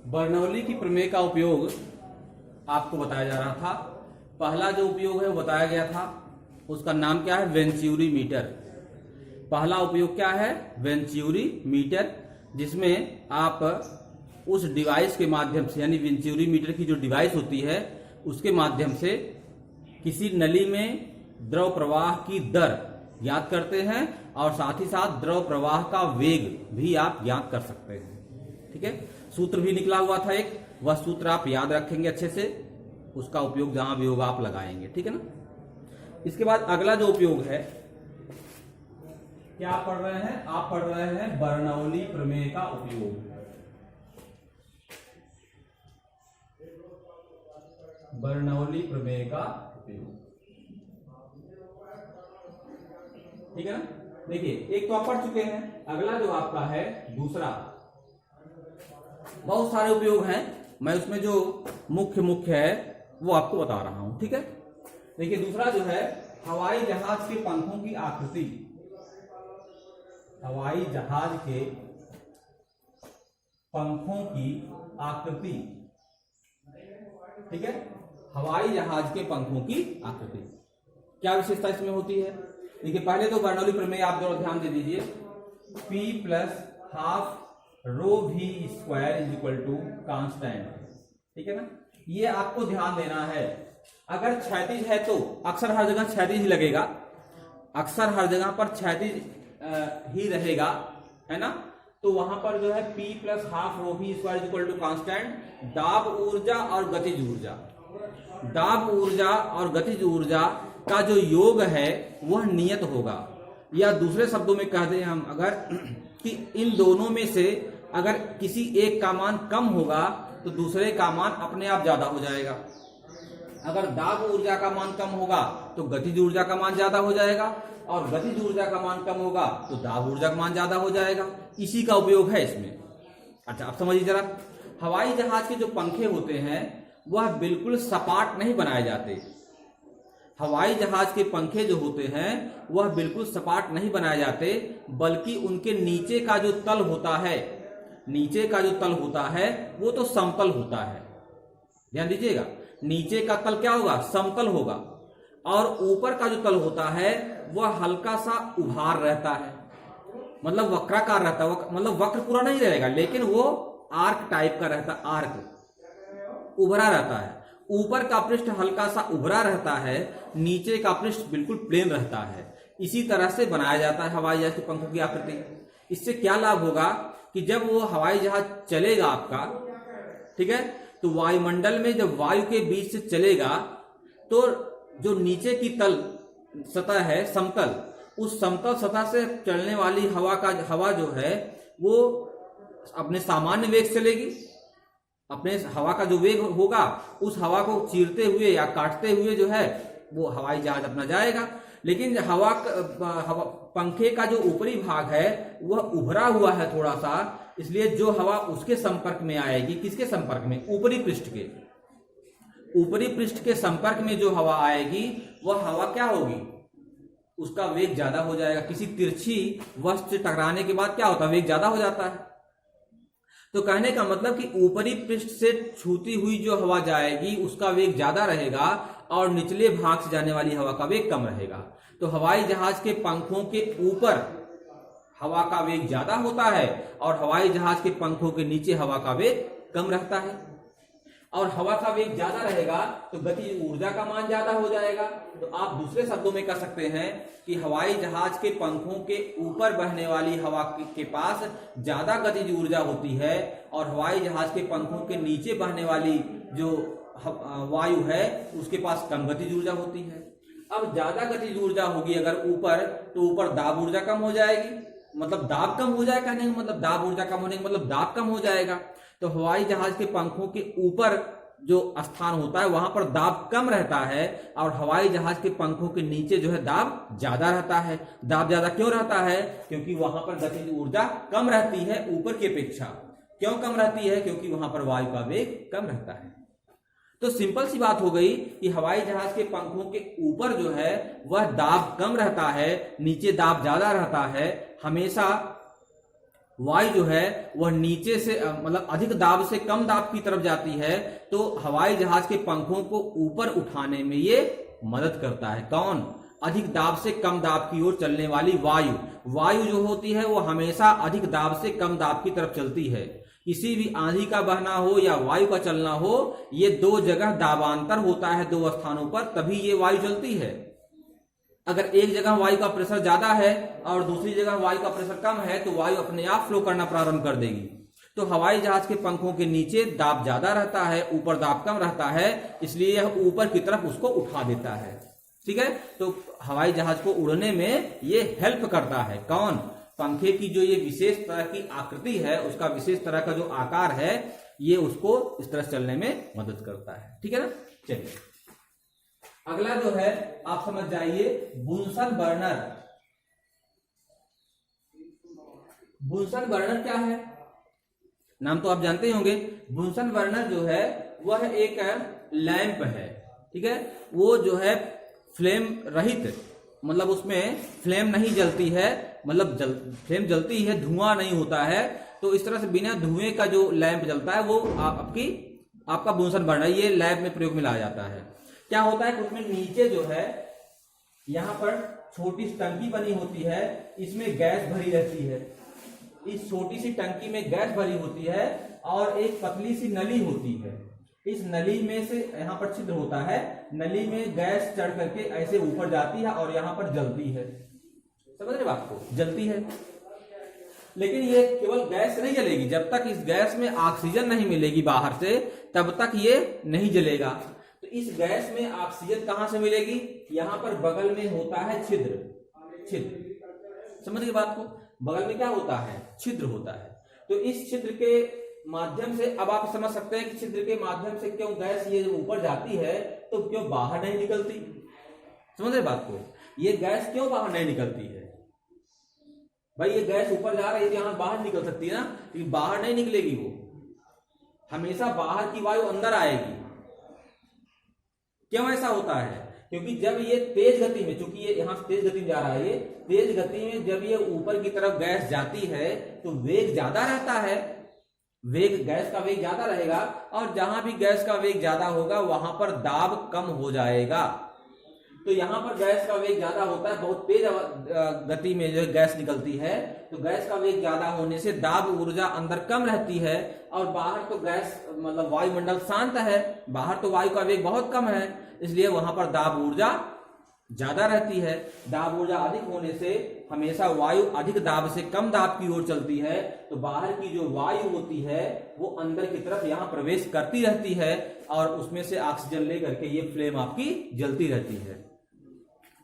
Bernoulli की प्रमेय का उपयोग आपको बताया जा रहा था। पहला जो उपयोग है वो बताया गया था, उसका नाम क्या है, वेंचुरी मीटर। पहला उपयोग क्या है, वेंचुरी मीटर, जिसमें आप उस डिवाइस के माध्यम से, यानी वेंचुरी मीटर की जो डिवाइस होती है उसके माध्यम से किसी नली में द्रव प्रवाह की दर ज्ञात करते हैं और साथ ही साथ द्रव प्रवाह का वेग भी आप ज्ञात कर सकते हैं। ठीक है, सूत्र भी निकला हुआ था एक, वह सूत्र आप याद रखेंगे अच्छे से, उसका उपयोग जहां भी होगा आप लगाएंगे। ठीक है ना। इसके बाद अगला जो उपयोग है, क्या पढ़ रहे हैं आप, पढ़ रहे हैं बर्नौली प्रमेय का उपयोग। बर्नौली प्रमेय का उपयोग, ठीक है ना। देखिए, एक तो आप पढ़ चुके हैं, अगला जो आपका है दूसरा, बहुत सारे उपयोग हैं, मैं उसमें जो मुख्य है वो आपको बता रहा हूं। ठीक है, देखिए दूसरा जो है, हवाई जहाज के पंखों की आकृति। हवाई जहाज के पंखों की आकृति, ठीक है, हवाई जहाज के पंखों की आकृति क्या विशेषता इसमें होती है। देखिए, पहले तो बर्नौली प्रमेय आप जरा ध्यान दे दीजिए, P plus half rho V square is equal to constant. ठीक है ना, ये आपको ध्यान देना है। अगर क्षैतिज है तो अक्सर हर जगह क्षैतिज ही लगेगा, अक्सर हर जगह पर क्षैतिज ही रहेगा, है ना। तो वहां पर जो है P plus half rho V square is equal to constant, दाब ऊर्जा और गतिज ऊर्जा, दाब ऊर्जा और गतिज ऊर्जा का जो योग है वह नियत होगा, या दूसरे शब्दों में कह दें हम अगर कि इन दोनों में से अगर किसी एक का मान कम होगा तो दूसरे का मान अपने आप ज्यादा हो जाएगा। अगर दाब ऊर्जा का मान कम होगा तो गतिज ऊर्जा का मान ज्यादा हो जाएगा, और गतिज ऊर्जा का मान कम होगा तो दाब ऊर्जा का मान ज्यादा हो जाएगा। इसी का उपयोग है इसमें। अच्छा, आप समझिए जरा, हवाई जहाज के जो पंखे होते हैं वह बिल्कुल सपाट नहीं बनाए जाते। हवाई जहाज के पंखे जो होते हैं वह बिल्कुल सपाट नहीं बनाए जाते, बल्कि उनके नीचे का जो तल होता है, नीचे का जो तल होता है वो तो समतल होता है। ध्यान दीजिएगा, नीचे का तल क्या होगा, समतल होगा, और ऊपर का जो तल होता है वह हल्का सा उभार रहता है, मतलब वक्राकार रहता है, मतलब वक्र पूरा नहीं रहेगा, लेकिन वो आर्क टाइप का रहता, आर्क उभरा रहता है। ऊपर का पृष्ठ हल्का सा उभरा रहता है, नीचे का पृष्ठ बिल्कुल प्लेन रहता है। इसी तरह से बनाया जाता है हवाई जहाज के पंखों की आकृति। इससे क्या लाभ होगा कि जब वो हवाई जहाज चलेगा आपका, ठीक है, तो वायुमंडल में जब वायु के बीच से चलेगा तो जो नीचे की तल सतह है समतल, उस समतल सतह से चलने वाली हवा जो है वो अपने सामान्य वेग चलेगी, अपने हवा का जो वेग होगा उस हवा को चीरते हुए या काटते हुए जो है वो हवाई जहाज अपना जाएगा। लेकिन हवा पंखे का जो ऊपरी भाग है वह उभरा हुआ है थोड़ा सा, इसलिए जो हवा उसके संपर्क में आएगी, किसके संपर्क में, ऊपरी पृष्ठ के, ऊपरी पृष्ठ के संपर्क में जो हवा आएगी वह हवा क्या होगी, उसका वेग ज्यादा हो जाएगा। किसी तिरछी वस्तु से टकराने के बाद क्या होता है, वेग ज्यादा हो जाता है। तो कहने का मतलब कि ऊपरी पृष्ठ से छूती हुई जो हवा जाएगी उसका वेग ज्यादा रहेगा और निचले भाग से जाने वाली हवा का वेग कम रहेगा। तो हवाई जहाज के पंखों के ऊपर हवा का वेग ज्यादा होता है और हवाई जहाज के पंखों के नीचे हवा का वेग कम रहता है। और हवा का वेग ज्यादा रहेगा तो गतिज ऊर्जा का मान ज्यादा हो जाएगा। तो आप दूसरे शब्दों में कह सकते हैं कि हवाई जहाज के पंखों के ऊपर बहने वाली हवा के पास ज्यादा गतिज ऊर्जा होती है और हवाई जहाज के पंखों के नीचे बहने वाली जो वायु है उसके पास कम गतिज ऊर्जा होती है। अब ज्यादा गतिज ऊर्जा होगी अगर ऊपर, तो ऊपर दाब ऊर्जा कम हो जाएगी, मतलब दाब कम हो जाएगा, नहीं मतलब दाब ऊर्जा कम होने का मतलब दाब कम हो जाएगा। तो हवाई जहाज के पंखों के ऊपर जो स्थान होता है वहां पर दाब कम रहता है और हवाई जहाज के पंखों के नीचे जो है दाब ज्यादा रहता है। दाब ज्यादा क्यों रहता है, क्योंकि वहां पर गतिज ऊर्जा कम रहती है ऊपर की अपेक्षा। क्यों कम रहती है, क्योंकि वहां पर वायु का वेग कम रहता है। तो सिंपल सी बात हो गई कि हवाई जहाज के पंखों के ऊपर जो है वह दाब कम रहता है, नीचे दाब ज्यादा रहता है। हमेशा वायु जो है वह नीचे से मतलब अधिक दाब से कम दाब की तरफ जाती है, तो हवाई जहाज के पंखों को ऊपर उठाने में ये मदद करता है। कौन? अधिक दाब से कम दाब की ओर चलने वाली वायु। वायु जो होती है वो हमेशा अधिक दाब से कम दाब की तरफ चलती है। किसी भी आंधी का बहना हो या वायु का चलना हो, ये दो जगह दाबांतर होता है, दो स्थानों पर, तभी ये वायु चलती है। अगर एक जगह वायु का प्रेशर ज्यादा है और दूसरी जगह वायु का प्रेशर कम है, तो वायु अपने आप फ्लो करना प्रारंभ कर देगी। तो हवाई जहाज के पंखों के नीचे दाब ज्यादा रहता है, ऊपर दाब कम रहता है, इसलिए यह ऊपर की तरफ उसको उठा देता है। ठीक है, तो हवाई जहाज को उड़ने में ये हेल्प करता है। कौन? पंखे की जो ये विशेष तरह की आकृति है, उसका विशेष तरह का जो आकार है, ये उसको इस तरह चलने में मदद करता है। ठीक है ना। चलिए अगला जो है आप समझ जाइए, बुनसन बर्नर। बुनसन बर्नर क्या है? नाम तो आप जानते ही होंगे। बुनसन बर्नर जो है वह एक लैंप है। ठीक है, वो जो है फ्लेम रहित, मतलब उसमें फ्लेम नहीं जलती है, मतलब फ्लेम जलती है, धुआं नहीं होता है। तो इस तरह से बिना धुएं का जो लैंप जलता है वो आपका बुनसन बर्नर, ये लैब में प्रयोग में लाया जाता है। क्या होता है, उसमें नीचे जो है यहां पर छोटी सी टंकी बनी होती है, इसमें गैस भरी रहती है। इस छोटी सी टंकी में गैस भरी होती है और एक पतली सी नली होती है। इस नली में से यहाँ पर छिद्र होता है, नली में गैस चढ़ करके ऐसे ऊपर जाती है और यहाँ पर जलती है। समझ रहे बात को? जलती है। लेकिन ये केवल गैस नहीं जलेगी, जब तक इस गैस में ऑक्सीजन नहीं मिलेगी बाहर से, तब तक ये नहीं जलेगा। तो इस गैस में ऑक्सीजन कहां से मिलेगी? यहां पर बगल में होता है छिद्र। समझ गए बात को? बगल में क्या होता है? छिद्र होता है। तो इस छिद्र के माध्यम से, अब आप समझ सकते हैं कि छिद्र के माध्यम से क्यों गैस ये ऊपर जाती है, तो क्यों बाहर नहीं निकलती? समझ रहे बात को? ये गैस क्यों बाहर नहीं निकलती है? भाई ये गैस ऊपर जा रही है, यहां बाहर निकल सकती है ना, लेकिन बाहर नहीं निकलेगी। वो हमेशा बाहर की वायु अंदर आएगी। क्यों ऐसा होता है? क्योंकि जब ये तेज गति में, चूंकि ये यहां तेज गति में जा रहा है, ये तेज गति में जब ये ऊपर की तरफ गैस जाती है तो वेग ज्यादा रहता है। गैस का वेग ज्यादा रहेगा, और जहां भी गैस का वेग ज्यादा होगा वहां पर दाब कम हो जाएगा। तो यहां पर गैस का वेग ज्यादा होता है, बहुत तेज गति में जो गैस निकलती है, तो गैस का वेग ज्यादा होने से दाब ऊर्जा अंदर कम रहती है, और बाहर तो गैस मतलब वायुमंडल शांत है, बाहर तो वायु का वेग बहुत कम है, इसलिए वहां पर दाब ऊर्जा ज्यादा रहती है। दाब ऊर्जा अधिक होने से हमेशा वायु अधिक दाब से कम दाब की ओर चलती है, तो बाहर की जो वायु होती है वो अंदर की तरफ यहां प्रवेश करती रहती है, और उसमें से ऑक्सीजन लेकर के ये फ्लेम आपकी जलती रहती है।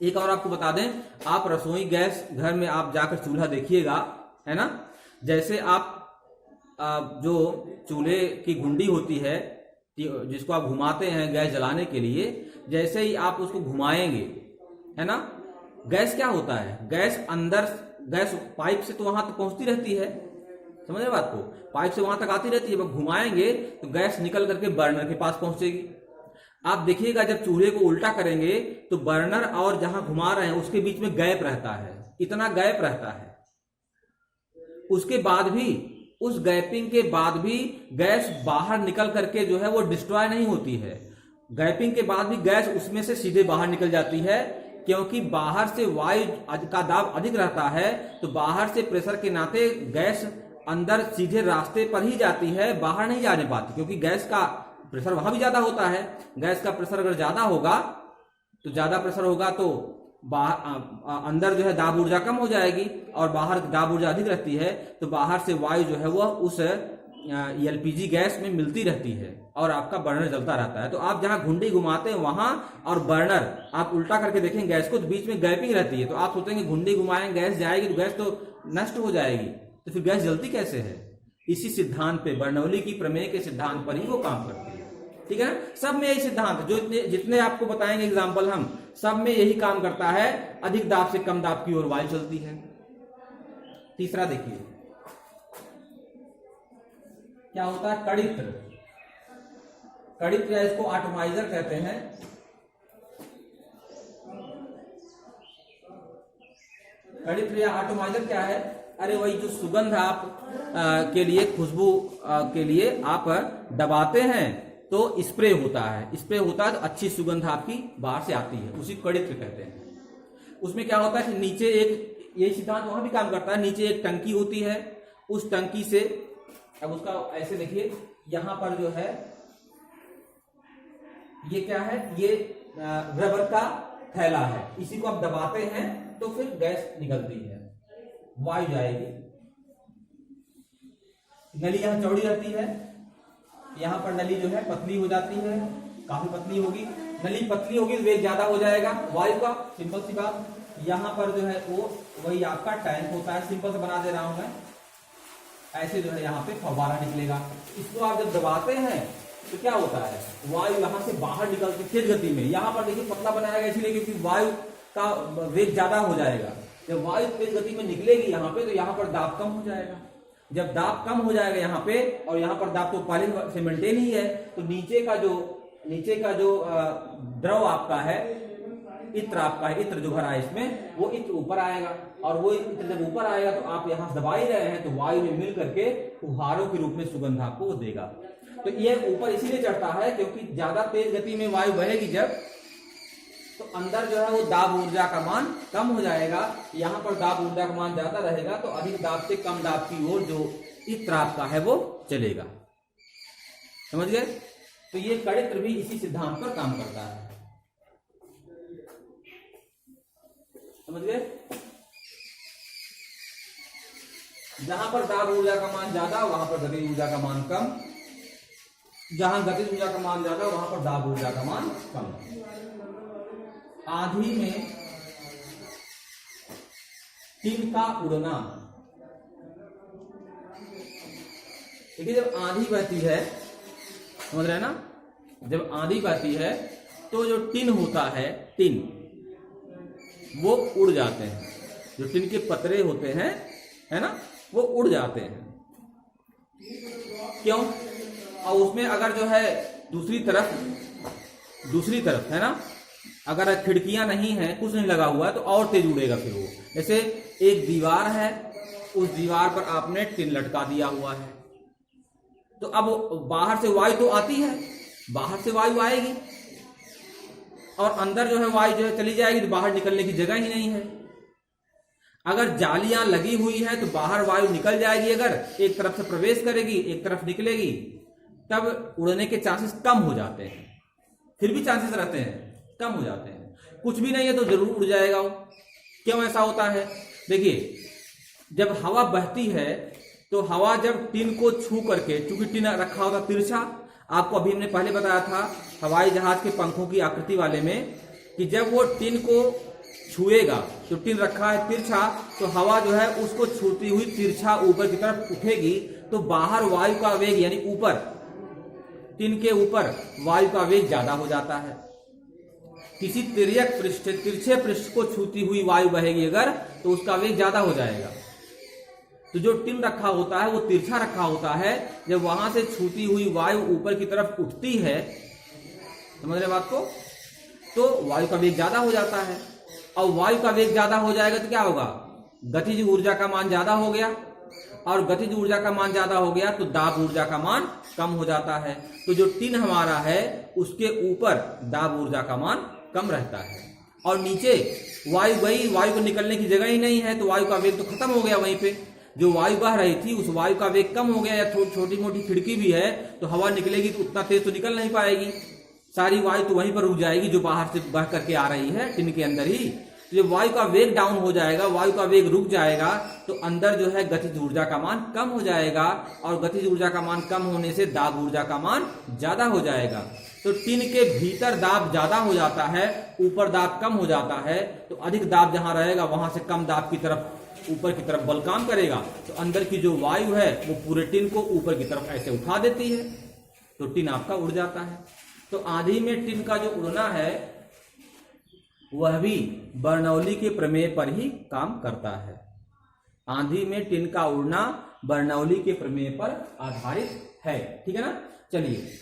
एक और आपको बता दें, आप रसोई गैस घर में आप जाकर चूल्हा देखिएगा, है ना, जैसे आप जो चूल्हे की गुंडी होती है जिसको आप घुमाते हैं गैस जलाने के लिए, जैसे ही आप उसको घुमाएंगे, है ना, गैस क्या होता है? गैस अंदर, गैस पाइप से तो वहां तक पहुंचती रहती है, समझ रहे बात को? पाइप से वहां तक आती रहती है, जब घुमाएंगे तो गैस निकल करके बर्नर के पास पहुंचेगी। आप देखिएगा जब चूल्हे को उल्टा करेंगे तो बर्नर और जहां घुमा रहे हैं उसके बीच में गैप रहता है, इतना गैप रहता है। उसके बाद भी, उस गैपिंग के बाद भी गैस बाहर निकल करके जो है वो डिस्ट्रॉय नहीं होती है। गैपिंग के बाद भी गैस उसमें से सीधे बाहर निकल जाती है, क्योंकि बाहर से वायु का दाब अधिक रहता है, तो बाहर से प्रेशर के नाते गैस अंदर सीधे रास्ते पर ही जाती है, बाहर नहीं जाने पाती, क्योंकि गैस का प्रेशर वहां भी ज्यादा होता है। गैस का प्रेशर अगर ज्यादा होगा, तो ज्यादा प्रेशर होगा तो अंदर जो है दाब ऊर्जा कम हो जाएगी, और बाहर दाब ऊर्जा अधिक रहती है, तो बाहर से वायु जो है वह उस एलपीजी गैस में मिलती रहती है और आपका बर्नर जलता रहता है। तो आप जहां घुंडी घुमाते हैं वहां और बर्नर आप उल्टा करके देखें गैस को, तो बीच में गैपिंग रहती है। तो आप सोचेंगे घुंडी घुमाएंगे गैस जाएगी, तो गैस तो नष्ट हो जाएगी, तो फिर गैस जलती कैसे है? इसी सिद्धांत पे, बर्नौली की प्रमेय के सिद्धांत पर ही वो काम करती है। ठीक है ना? सब में यही सिद्धांत, जो जितने आपको बताएंगे एग्जाम्पल हम, सब में यही काम करता है। अधिक दाब से कम दाब की ओर वायु चलती है। तीसरा देखिए क्या होता है, कड़ित्र। कड़ित्र इसको एटमाइजर कहते हैं। कड़ित्र या एटमाइजर क्या है? अरे वही जो सुगंध आप के लिए, खुशबू के लिए आप दबाते हैं तो स्प्रे होता है, स्प्रे होता है तो अच्छी सुगंध आपकी बाहर से आती है, उसी को कड़ित्र कहते हैं। उसमें क्या होता है कि नीचे एक, यही सिद्धांत वहां भी काम करता है, नीचे एक टंकी होती है, उस टंकी से, अब उसका ऐसे देखिए, यहां पर जो है ये क्या है, ये रबर का थैला है, इसी को आप दबाते हैं तो फिर गैस निकलती है, वायु जाएगी। नली यहां चौड़ी रहती है, यहां पर नली जो है पतली हो जाती है, काफी पतली होगी, नली पतली होगी तो वेग ज्यादा हो जाएगा वायु का, सिंपल सी बात। यहां पर जो है वो वही आपका टैंक होता है, सिंपल से बना दे रहा हूं मैं, ऐसे जो है यहाँ पे फव्वारा निकलेगा। इसको आप जब दबाते हैं तो क्या होता है, वायु यहां से बाहर निकलती तेज गति में, यहां पर देखिए पतला बनाया गया इसलिए क्योंकि वायु का वेग ज्यादा हो जाएगा। जब वायु तेज गति में निकलेगी यहाँ पे तो यहाँ पर दाब कम हो जाएगा, जब दाब कम हो जाएगा यहाँ पे, और यहाँ पर दाब तो पहले से मेंटेन ही है, तो नीचे का जो द्रव आपका है, इत्र आपका है, इत्र जो भरा है इसमें, वो इत्र ऊपर आएगा, और वो इत्र जब ऊपर आएगा तो आप यहाँ दबा ही रहे हैं तो वायु में मिल करके फुहारों के रूप में सुगंध आपको वो देगा। तो ये ऊपर इसीलिए चढ़ता है क्योंकि ज्यादा तेज गति में वायु बहेगी जब, तो अंदर जो है वो दाब ऊर्जा का मान कम हो जाएगा, यहाँ पर दाब ऊर्जा का मान ज्यादा रहेगा, तो अधिक दाब से कम दाब की ओर जो इत्र आपका है वो चलेगा। समझ गए? तो ये कड़ित्र भी इसी सिद्धांत पर काम करता है। समझ गए? जहां पर दाब ऊर्जा का मान ज्यादा वहां पर गतिज ऊर्जा का मान कम, जहां गतिज ऊर्जा का मान ज्यादा वहां पर दाब ऊर्जा का मान कम। आंधी में टिन का उड़ना, देखिए जब आंधी बहती है, समझ रहे हैं ना, जब आंधी बहती है तो जो टिन होता है, टिन वो उड़ जाते हैं, जो टिन के पतरे होते हैं, है ना, वो उड़ जाते हैं। क्यों? और उसमें अगर जो है दूसरी तरफ है ना, अगर खिड़कियां नहीं है, कुछ नहीं लगा हुआ है तो और तेज उड़ेगा फिर वो। जैसे एक दीवार है, उस दीवार पर आपने टिन लटका दिया हुआ है, तो अब बाहर से वायु तो आती है, बाहर से वायु आएगी और अंदर जो है वायु जो है चली जाएगी, तो बाहर निकलने की जगह ही नहीं है। अगर जालियां लगी हुई है तो बाहर वायु निकल जाएगी, अगर एक तरफ से प्रवेश करेगी एक तरफ निकलेगी, तब उड़ने के चांसेस कम हो जाते हैं, फिर भी चांसेस रहते हैं, कम हो जाते हैं। कुछ भी नहीं है तो जरूर उड़ जाएगा वो। क्यों ऐसा होता है? देखिए जब हवा बहती है तो हवा जब टिन को छू करके, चूंकि टिन रखा होता तिरछा, आपको अभी हमने पहले बताया था हवाई जहाज के पंखों की आकृति वाले में, कि जब वो टिन को छुएगा, तो टिन रखा है तिरछा, तो हवा जो है उसको छूती हुई तिरछा ऊपर की तरफ उठेगी, तो बाहर वायु का वेग, यानी ऊपर टिन के ऊपर वायु का वेग ज्यादा हो जाता है। किसी तिरछे पृष्ठ को छूती हुई वायु बहेगी अगर, तो उसका वेग ज्यादा हो जाएगा। तो जो टिन रखा होता है वो तिरछा रखा होता है, जब वहां से छूती हुई वायु ऊपर की तरफ उठती है, समझ रहे बात को, तो वायु का वेग ज्यादा हो जाता है। और वायु का वेग ज्यादा हो जाएगा तो क्या होगा, गतिज ऊर्जा का मान ज्यादा हो गया, और गतिज ऊर्जा का मान ज्यादा हो गया तो दाब ऊर्जा का मान कम हो जाता है। तो जो टिन हमारा है उसके ऊपर दाब ऊर्जा का मान कम रहता है, और नीचे वायु गई, वायु को निकलने की जगह ही नहीं है, तो वायु का वेग तो खत्म हो गया वहीं पे। जो वायु बह रही थी उस वायु का वेग कम हो गया, या छोटी मोटी खिड़की भी है तो हवा निकलेगी तो उतना तेज तो निकल नहीं पाएगी, सारी वायु तो वहीं पर रुक जाएगी जो बाहर से बह करके आ रही है टिन के अंदर ही। तो जब वायु का वेग डाउन हो जाएगा, वायु का वेग रुक जाएगा, तो अंदर जो है गतिज ऊर्जा का मान कम हो जाएगा, और गतिज ऊर्जा का मान कम होने से दाब ऊर्जा का मान ज्यादा हो जाएगा। तो टिन के भीतर दाब ज्यादा हो जाता है, ऊपर दाब कम हो जाता है, तो अधिक दाब जहां रहेगा वहां से कम दाब की तरफ, ऊपर की तरफ बल काम करेगा, तो अंदर की जो वायु है वो पूरे टिन को ऊपर की तरफ ऐसे उठा देती है, तो टिन आपका उड़ जाता है। तो आंधी में टिन का जो उड़ना है वह भी बर्नौली के प्रमेय पर ही काम करता है। आंधी में टिन का उड़ना बर्नौली के प्रमेय पर आधारित है, ठीक है ना। चलिए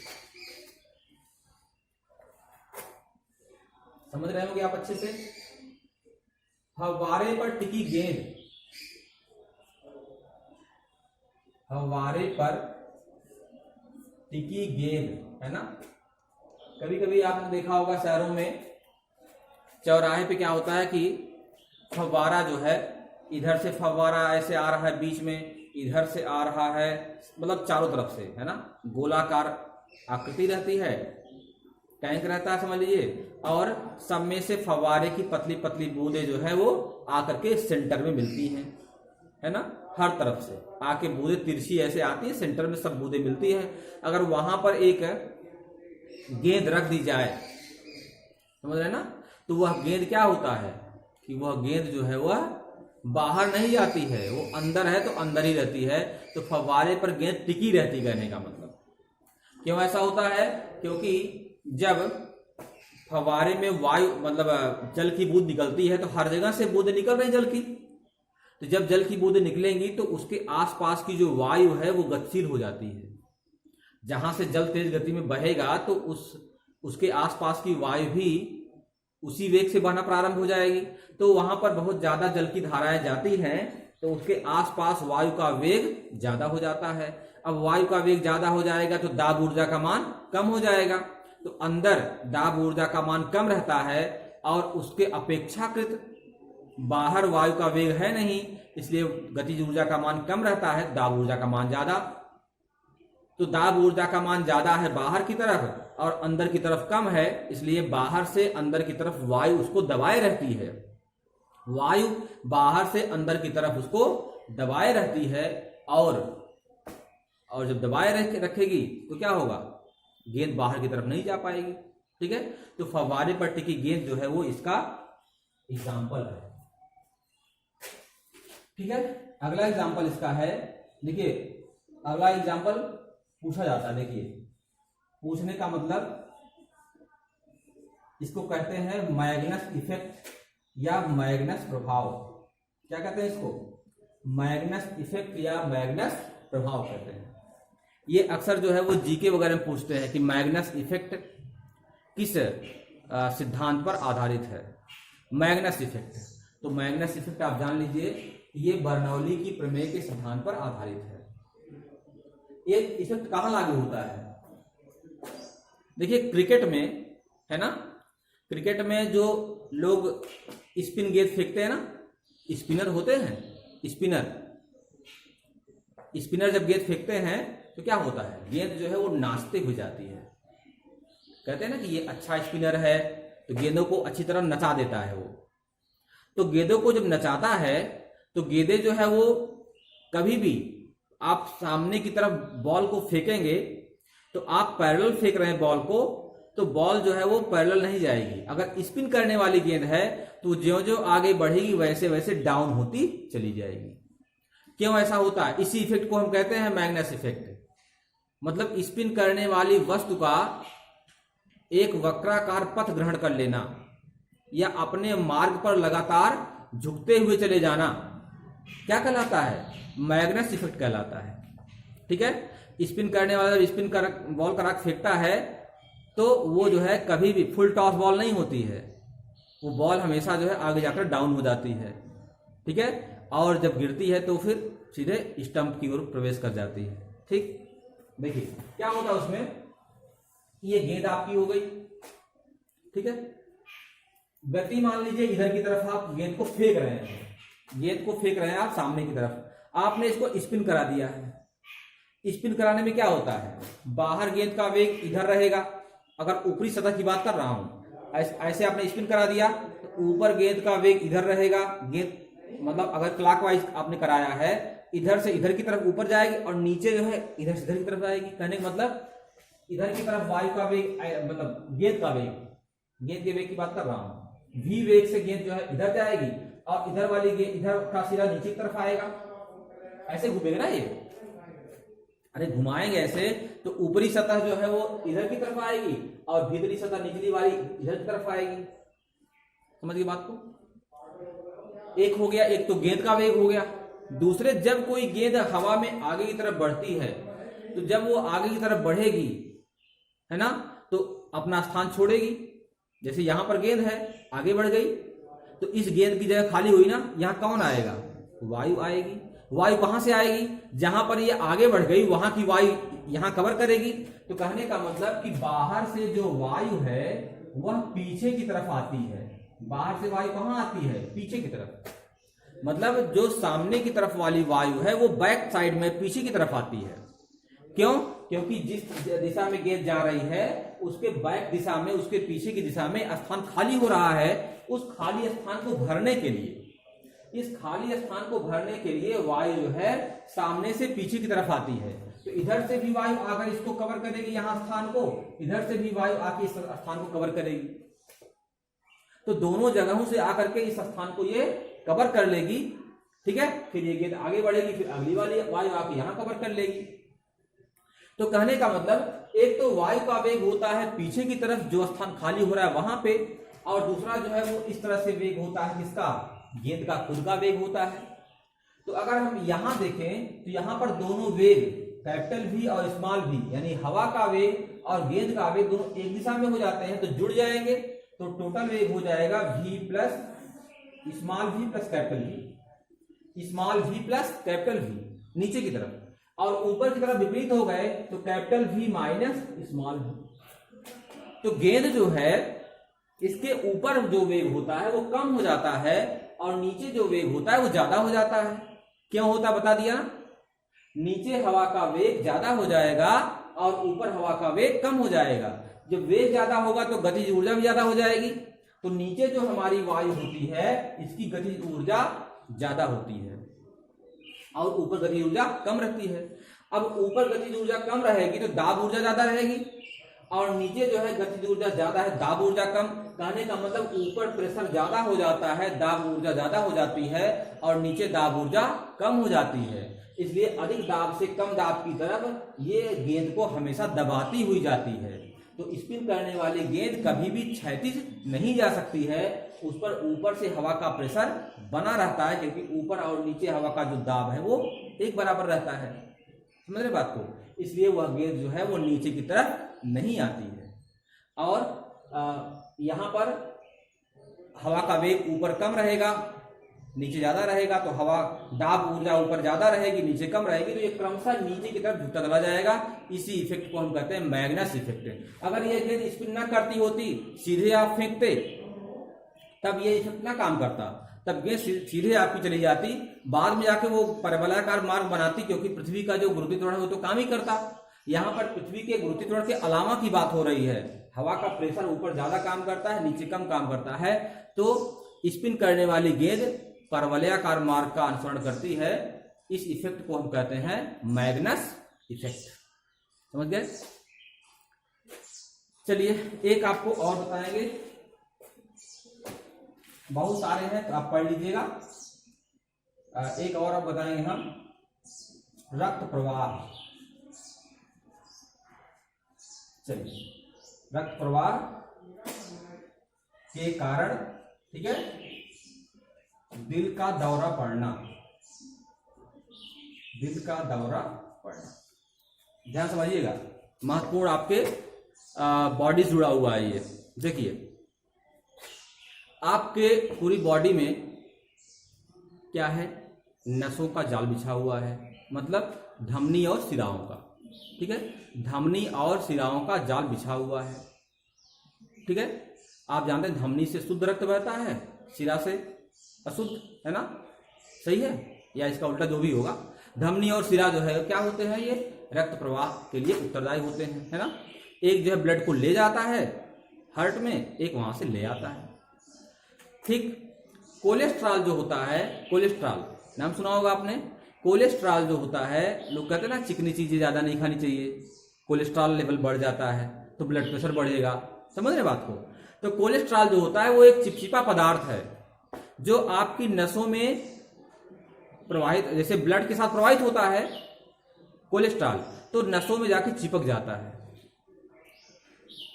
समझ रहे होंगे आप अच्छे से। फव्वारे पर टिकी गेंद, फव्वारे पर टिकी गेंद, है ना। कभी कभी आपने देखा होगा शहरों में चौराहे पे क्या होता है कि फव्वारा जो है, इधर से फव्वारा ऐसे आ रहा है बीच में, इधर से आ रहा है, मतलब चारों तरफ से, है ना। गोलाकार आकृति रहती है, टैंक रहता है समझ लीजिए, और सब में से फव्वारे की पतली पतली बूंदें जो है वो आकर के सेंटर में मिलती हैं, है ना। हर तरफ से आके बूंदें तिरछी ऐसे आती है, सेंटर में सब बूंदें मिलती है। अगर वहां पर एक गेंद रख दी जाए, समझ रहे ना, तो वह गेंद क्या होता है कि वह गेंद जो है वह बाहर नहीं जाती है, वो अंदर है तो अंदर ही रहती है। तो फव्वारे पर गेंद टिकी रहती, कहने का मतलब। क्यों ऐसा होता है? क्योंकि जब फव्वारे में वायु मतलब जल की बूंद निकलती है तो हर जगह से बूंदें निकल रही जल की, तो जब जल की बूंदें निकलेंगी तो उसके आसपास की जो वायु है वो गतिशील हो जाती है। जहां से जल तेज गति में बहेगा तो उसके आसपास की वायु भी उसी वेग से बहना प्रारंभ हो जाएगी। तो वहां पर बहुत ज्यादा जल की धाराएं जाती हैं तो उसके आसपास वायु का वेग ज्यादा हो जाता है। अब वायु का वेग ज्यादा हो जाएगा तो दाब ऊर्जा का मान कम हो जाएगा। तो अंदर दाब ऊर्जा का मान कम रहता है और उसके अपेक्षाकृत बाहर वायु का वेग है नहीं, इसलिए गतिज ऊर्जा का मान कम रहता है, दाब ऊर्जा का मान ज्यादा। तो दाब ऊर्जा का मान ज्यादा है बाहर की तरफ और अंदर की तरफ कम है, इसलिए बाहर से अंदर की तरफ वायु उसको दबाए रहती है। वायु बाहर से अंदर की तरफ उसको दबाए रहती है और जब दबाए रखेगी तो क्या होगा? गेंद बाहर की तरफ नहीं जा पाएगी। ठीक है, तो फव्वारे पर टिकी गेंद जो है वो इसका एग्जाम्पल है। ठीक है, अगला एग्जाम्पल इसका है, देखिए अगला एग्जाम्पल पूछा जाता है। देखिए पूछने का मतलब, इसको कहते हैं मैग्नस इफेक्ट या मैग्नस प्रभाव। क्या कहते हैं इसको? मैग्नस इफेक्ट या मैग्नस प्रभाव कहते हैं। ये अक्सर जो है वो जीके वगैरह में पूछते हैं कि मैग्नस इफेक्ट किस सिद्धांत पर आधारित है। मैग्नस इफेक्ट, तो मैग्नस इफेक्ट आप जान लीजिए ये बर्नौली की प्रमेय के सिद्धांत पर आधारित है। ये इफेक्ट कहां लागू होता है? देखिए क्रिकेट में, है ना, क्रिकेट में जो लोग स्पिन गेंद फेंकते हैं ना, स्पिनर होते हैं, स्पिनर जब गेंद फेंकते हैं तो क्या होता है? गेंद जो है वो नाचते हुए जाती है। कहते हैं ना कि ये अच्छा स्पिनर है, तो गेंदों को अच्छी तरह नचा देता है वो। तो गेंदों को जब नचाता है तो गेंदें जो है वो कभी भी आप सामने की तरफ बॉल को फेंकेंगे तो आप पैरेलल फेंक रहे हैं बॉल को, तो बॉल जो है वो पैरेलल नहीं जाएगी। अगर स्पिन करने वाली गेंद है तो ज्यों ज्यों आगे बढ़ेगी वैसे वैसे डाउन होती चली जाएगी। क्यों ऐसा होता है? इसी इफेक्ट को हम कहते हैं मैग्नस इफेक्ट। मतलब स्पिन करने वाली वस्तु का एक वक्राकार पथ ग्रहण कर लेना या अपने मार्ग पर लगातार झुकते हुए चले जाना क्या कहलाता है? मैग्नस इफेक्ट कहलाता है। ठीक है, स्पिन करने वाला जब स्पिन कर बॉल का रख फेंकता है तो वो जो है कभी भी फुल टॉस बॉल नहीं होती है, वो बॉल हमेशा जो है आगे जाकर डाउन हो जाती है। ठीक है, और जब गिरती है तो फिर सीधे स्टंप की ओर प्रवेश कर जाती है। ठीक, देखिए क्या होता है उसमें, ये गेंद आपकी हो गई। ठीक है, गति मान लीजिए इधर की तरफ आप गेंद को फेंक रहे हैं, गेंद को फेंक रहे हैं आप सामने की तरफ, आपने इसको स्पिन करा दिया है। स्पिन कराने में क्या होता है? बाहर गेंद का वेग इधर रहेगा, अगर ऊपरी सतह की बात कर रहा हूं, ऐसे आपने स्पिन करा दिया तो ऊपर गेंद का वेग इधर रहेगा। गेंद मतलब अगर क्लॉकवाइज आपने कराया है, इधर से इधर की तरफ ऊपर जाएगी और नीचे जो है इधर से इधर की तरफ जाएगी। कहने का मतलब इधर की तरफ वायु का वेग, मतलब गेंद का वेग, गेंद के वेग की बात कर रहा हूं, v वेग से गेंद जो है इधर जाएगी और इधर वाली गेंद इधर का सिरा नीचे की तरफ आएगा। ऐसे घूमेगा ना ये, अरे घुमाएंगे ऐसे तो ऊपरी सतह जो है वो इधर की तरफ आएगी और भीतरी सतह निचली वाली इधर की तरफ आएगी। समझिए बात को? एक हो गया, एक तो गेंद का वेग हो गया। दूसरे, जब कोई गेंद हवा में आगे की तरफ बढ़ती है तो जब वो आगे की तरफ बढ़ेगी, है ना, तो अपना स्थान छोड़ेगी। जैसे यहां पर गेंद है, आगे बढ़ गई तो इस गेंद की जगह खाली हुई ना, यहां कौन आएगा? वायु आएगी। वायु वहां से आएगी, जहां पर ये आगे बढ़ गई वहां की वायु यहां कवर करेगी। तो कहने का मतलब कि बाहर से जो वायु है वह पीछे की तरफ आती है। बाहर से वायु कहां आती है? पीछे की तरफ। मतलब जो सामने की तरफ वाली वायु है वो बैक साइड में पीछे की तरफ आती है। क्यों? क्योंकि जिस दिशा में गेंद जा रही है उसके बैक दिशा में, उसके पीछे की दिशा में स्थान खाली हो रहा है। उस खाली स्थान को भरने के लिए, इस खाली स्थान को भरने के लिए वायु जो है सामने से पीछे की तरफ आती है। तो इधर से भी वायु आकर इसको कवर करेगी, यहां स्थान को, इधर से भी वायु आके इस स्थान को कवर करेगी। तो दोनों जगहों से आकर के इस स्थान को ये कवर कर लेगी। ठीक है, फिर ये गेंद आगे बढ़ेगी, फिर अगली वाली वायु आके यहां कवर कर लेगी। तो कहने का मतलब एक तो वायु का वेग होता है पीछे की तरफ जो स्थान खाली हो रहा है वहां पे, और दूसरा जो है वो इस तरह से वेग होता है किसका? गेंद का खुद का वेग होता है। तो अगर हम यहां देखें तो यहां पर दोनों वेग कैपिटल भी और स्मॉल भी, यानी हवा का वेग और गेंद का वेग दोनों एक दिशा में हो जाते हैं तो जुड़ जाएंगे। तो टोटल वेग हो जाएगा v plus small v plus capital v, small v plus capital v नीचे की तरफ, और ऊपर की तरफ विपरीत हो गए तो capital V minus small v। तो गेंद जो है इसके ऊपर जो वेग होता है वो कम हो जाता है और नीचे जो वेग होता है वो ज्यादा हो जाता है। क्यों होता बता दिया ना, नीचे हवा का वेग ज्यादा हो जाएगा और ऊपर हवा का वेग कम हो जाएगा। जब वेग ज्यादा होगा तो गतिज ऊर्जा भी ज्यादा हो जाएगी। तो नीचे जो हमारी वायु होती है इसकी गतिज ऊर्जा ज्यादा होती है और ऊपर गतिज ऊर्जा कम रहती है। अब ऊपर गतिज ऊर्जा कम रहेगी तो दाब ऊर्जा ज्यादा रहेगी, और नीचे जो है गतिज ऊर्जा ज्यादा है, दाब ऊर्जा कम। कहने का मतलब ऊपर प्रेशर ज्यादा हो जाता है, दाब ऊर्जा ज्यादा हो जाती है, और नीचे दाब ऊर्जा कम हो जाती है। इसलिए अधिक दाब से कम दाब की तरफ ये गेंद को हमेशा दबाती हुई जाती है। तो स्पिन करने वाली गेंद कभी भी क्षैतिज नहीं जा सकती है, उस पर ऊपर से हवा का प्रेशर बना रहता है, क्योंकि ऊपर और नीचे हवा का जो दाब है वो एक बराबर रहता है। समझ रहे बात को? इसलिए वह गेंद जो है वो नीचे की तरफ नहीं आती है। और यहाँ पर हवा का वेग ऊपर कम रहेगा, नीचे ज्यादा रहेगा, तो हवा दाब ऊर्जा ऊपर ज्यादा रहेगी, नीचे कम रहेगी, तो ये क्रमशः नीचे की तरफ झुकता चला जाएगा। इसी इफेक्ट को हम कहते हैं मैग्नस इफेक्ट। अगर ये गेंद स्पिन ना करती होती, सीधे आप फेंकते, तब ये इफेक्ट ना काम करता, तब गेंद सीधे आपकी चली जाती, बाद में जाके वो परवलयाकार मार्ग बनाती, क्योंकि पृथ्वी का जो गुरुत्वाकर्षण है वो तो काम ही करता। यहाँ पर पृथ्वी के गुरुत्वाकर्षण के अलावा की बात हो रही है, हवा का प्रेशर ऊपर ज्यादा काम करता है, नीचे कम काम करता है। तो स्पिन करने वाली गेंद परवलयाकार मार्ग का अनुसरण करती है। इस इफेक्ट को हम कहते हैं मैग्नस इफेक्ट। समझ गए? चलिए एक आपको और बताएंगे, बहुत सारे हैं तो आप पढ़ लीजिएगा। एक और आप बताएंगे हम, रक्त प्रवाह। चलिए, रक्त प्रवाह के कारण, ठीक है, दिल का दौरा पड़ना, दिल का दौरा पड़ना, ध्यान समझिएगा, महत्वपूर्ण आपके बॉडी जुड़ा हुआ है ये। देखिए आपके पूरी बॉडी में क्या है? नसों का जाल बिछा हुआ है, मतलब धमनी और सिराओं का। ठीक है, धमनी और सिराओं का जाल बिछा हुआ है। ठीक है, आप जानते हैं धमनी से शुद्ध रक्त बहता है, सिरा से अशुद्ध, है ना? सही है, या इसका उल्टा जो भी होगा। धमनी और सिरा जो है क्या होते हैं? ये रक्त प्रवाह के लिए उत्तरदायी होते हैं, है ना? एक जो है ब्लड को ले जाता है हार्ट में, एक वहां से ले आता है। ठीक, कोलेस्ट्रॉल जो होता है, कोलेस्ट्रॉल नाम सुना होगा आपने। कोलेस्ट्रॉल जो होता है, लोग कहते हैं ना चिकनी चीजें ज्यादा नहीं खानी चाहिए, कोलेस्ट्रॉल लेवल बढ़ जाता है तो ब्लड प्रेशर बढ़ेगा। समझ रहे बात को? तो कोलेस्ट्रॉल जो होता है वो एक चिपचिपा पदार्थ है जो आपकी नसों में प्रवाहित, जैसे ब्लड के साथ प्रवाहित होता है कोलेस्ट्रॉल, तो नसों में जाके चिपक जाता है।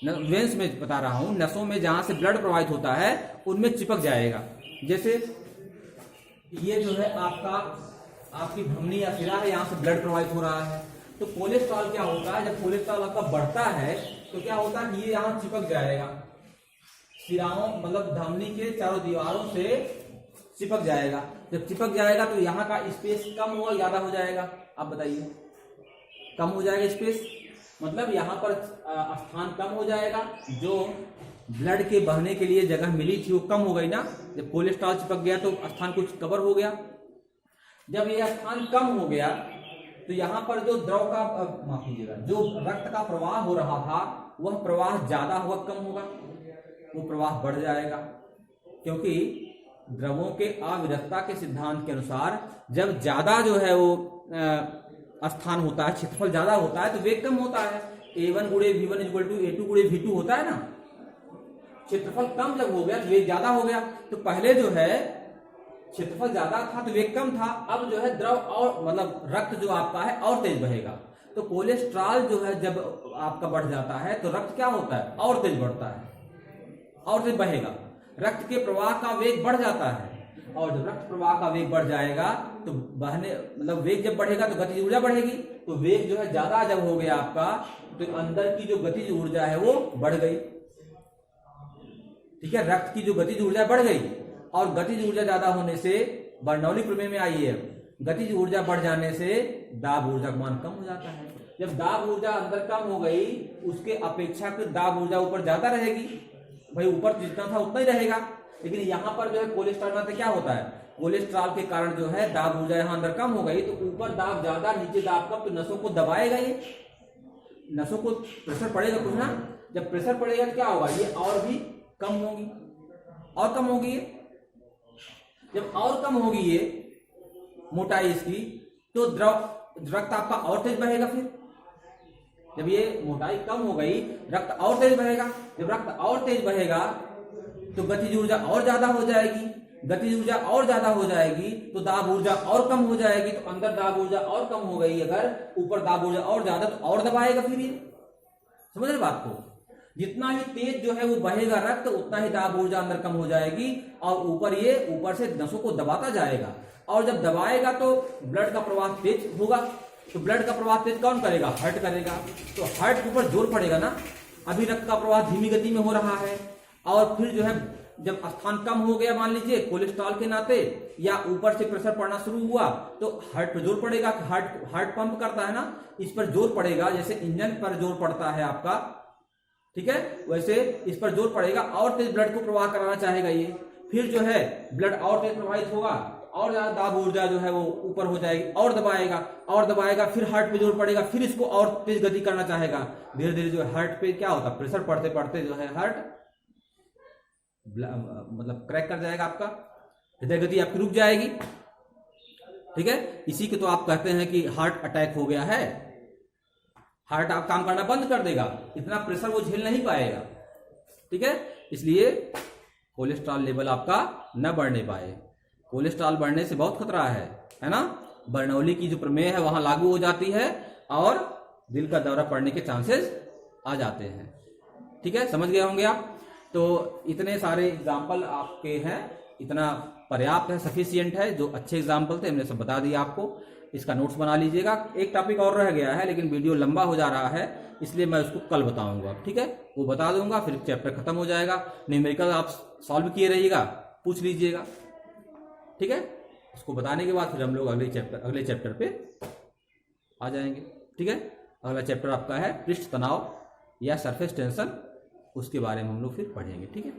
वेंस में बता रहा हूं, नसों में जहां से ब्लड प्रवाहित होता है उनमें चिपक जाएगा। जैसे ये जो है आपकी धमनी या सिरा है, यहां से ब्लड प्रवाहित हो रहा है, तो कोलेस्ट्रॉल क्या होता है? जब कोलेस्ट्रॉल आपका बढ़ता है तो क्या होता है? ये यहां चिपक जाएगा, सिराओं मतलब धमनी के चारों दीवारों से चिपक जाएगा। जब चिपक जाएगा तो यहाँ का स्पेस कम होगा ज्यादा हो जाएगा, आप बताइए। कम हो जाएगा स्पेस, मतलब यहाँ पर स्थान कम हो जाएगा, जो ब्लड के बहने के लिए जगह मिली थी वो कम हो गई ना। जब कोलेस्ट्रॉल चिपक गया तो स्थान कुछ कवर हो गया। जब ये स्थान कम हो गया तो यहाँ पर जो द्रव का माफ कीजिएगा, जो रक्त का प्रवाह हो रहा था वह प्रवाह ज्यादा होगा कम होगा? वो प्रवाह बढ़ जाएगा, क्योंकि द्रवों के अविरतता के सिद्धांत के अनुसार जब ज्यादा जो है वो स्थान होता है, क्षेत्रफल ज्यादा होता है तो वेग कम होता है। A1 गुणे V1 इक्वल टू A2 गुणे V2 होता है ना। क्षेत्रफल कम जब हो गया तो वेग ज्यादा हो गया। तो पहले जो है क्षेत्रफल ज्यादा था तो वेग कम था, अब जो है द्रव और मतलब रक्त जो आपका है और तेज बहेगा। तो कोलेस्ट्रॉल जो है जब आपका बढ़ जाता है तो रक्त क्या होता है, और तेज बढ़ता है और तेज बहेगा। रक्त के प्रवाह का वेग बढ़ जाता है, और जब रक्त प्रवाह का वेग बढ़ जाएगा तो बहने मतलब वेग जब बढ़ेगा तो गतिज ऊर्जा बढ़ेगी। तो वेग जो है ज्यादा जब हो गया आपका तो अंदर की जो गतिज ऊर्जा है वो बढ़ गई, ठीक है। रक्त की जो गतिज ऊर्जा बढ़ गई, और गतिज ऊर्जा ज्यादा होने से बर्नौली प्रमेय में आई है, गतिज ऊर्जा बढ़ जाने से दाब ऊर्जा का मान कम हो जाता है। जब दाब ऊर्जा अंदर कम हो गई, उसके अपेक्षाकृत दाब ऊर्जा ऊपर ज्यादा रहेगी। भाई ऊपर जितना था उतना ही रहेगा, लेकिन यहाँ पर जो है कोलेस्ट्रॉल में क्या होता है, कोलेस्ट्रॉल के कारण जो है दाब ऊर्जा यहाँ अंदर कम हो गई तो ऊपर दाब ज्यादा नीचे दाब कम, तो नसों को दबाएगा, ये नसों को प्रेशर पड़ेगा कुछ ना। जब प्रेशर पड़ेगा तो क्या होगा, ये और भी कम होगी, और कम होगी ये। जब और कम होगी ये मोटाई इसकी, तो रक्त आपका और तेज बहेगा। फिर जब ये मोटाई कम हो गई रक्त और तेज बहेगा। जब रक्त और तेज बहेगा तो गतिज ऊर्जा और ज्यादा हो जाएगी, गतिज ऊर्जा और ज्यादा हो जाएगी तो दाब ऊर्जा और कम हो जाएगी। तो अंदर दाब ऊर्जा और कम हो गई, अगर ऊपर दाब ऊर्जा और ज्यादा तो और दबाएगा। फिर ये समझ रहे बात को, जितना ही तेज जो है वो बहेगा रक्त, उतना ही दाब ऊर्जा अंदर कम हो जाएगी, और ऊपर से नसों को दबाता जाएगा। और जब दबाएगा तो ब्लड का प्रवाह तेज होगा। तो ब्लड का प्रवाह तेज कौन करेगा, हार्ट करेगा। तो हार्ट के ऊपर जोर पड़ेगा ना। अभी रक्त का प्रवाह धीमी गति में हो रहा है, और फिर जो है जब स्थान कम हो गया मान लीजिए कोलेस्ट्रॉल के नाते, या ऊपर से प्रेशर पड़ना शुरू हुआ तो हार्ट पर जोर पड़ेगा। हार्ट पंप करता है ना, इस पर जोर पड़ेगा, जैसे इंजन पर जोर पड़ता है आपका, ठीक है, वैसे इस पर जोर पड़ेगा और तेज ब्लड को प्रवाह कराना चाहेगा ये। फिर जो है ब्लड और तेज प्रवाहित होगा, और ज्यादा दाब ऊर्जा जो है वो ऊपर हो जाएगी, और दबाएगा, फिर हार्ट पे जोर पड़ेगा, फिर इसको और तेज गति करना चाहेगा। धीरे धीरे जो है हार्ट पे क्या होता है, प्रेशर पड़ते पड़ते जो है हार्ट मतलब क्रैक कर जाएगा, आपका हृदय गति आपकी रुक जाएगी, ठीक है। इसी को तो आप कहते हैं कि हार्ट अटैक हो गया है। हार्ट आप काम करना बंद कर देगा, इतना प्रेशर वो झेल नहीं पाएगा, ठीक है। इसलिए कोलेस्ट्रॉल लेवल आपका न बढ़ने पाए। कोलेस्ट्रॉल बढ़ने से बहुत खतरा है ना। बर्नौली की जो प्रमेय है वहां लागू हो जाती है, और दिल का दौरा पड़ने के चांसेस आ जाते हैं, ठीक है। समझ गए होंगे आप। तो इतने सारे एग्जाम्पल आपके हैं, इतना पर्याप्त है, सफिशियंट है। जो अच्छे एग्जाम्पल थे हमने सब बता दिया आपको। इसका नोट्स बना लीजिएगा। एक टॉपिक और रह गया है, लेकिन वीडियो लंबा हो जा रहा है, इसलिए मैं उसको कल बताऊंगा, ठीक है। वो बता दूंगा, फिर चैप्टर खत्म हो जाएगा। न्यूमेरिकल आप सॉल्व किए रहिएगा, पूछ लीजिएगा, ठीक है। उसको बताने के बाद फिर हम लोग अगले चैप्टर पे आ जाएंगे, ठीक है। अगला चैप्टर आपका है पृष्ठ तनाव या सरफेस टेंशन, उसके बारे में हम लोग फिर पढ़ेंगे, ठीक है।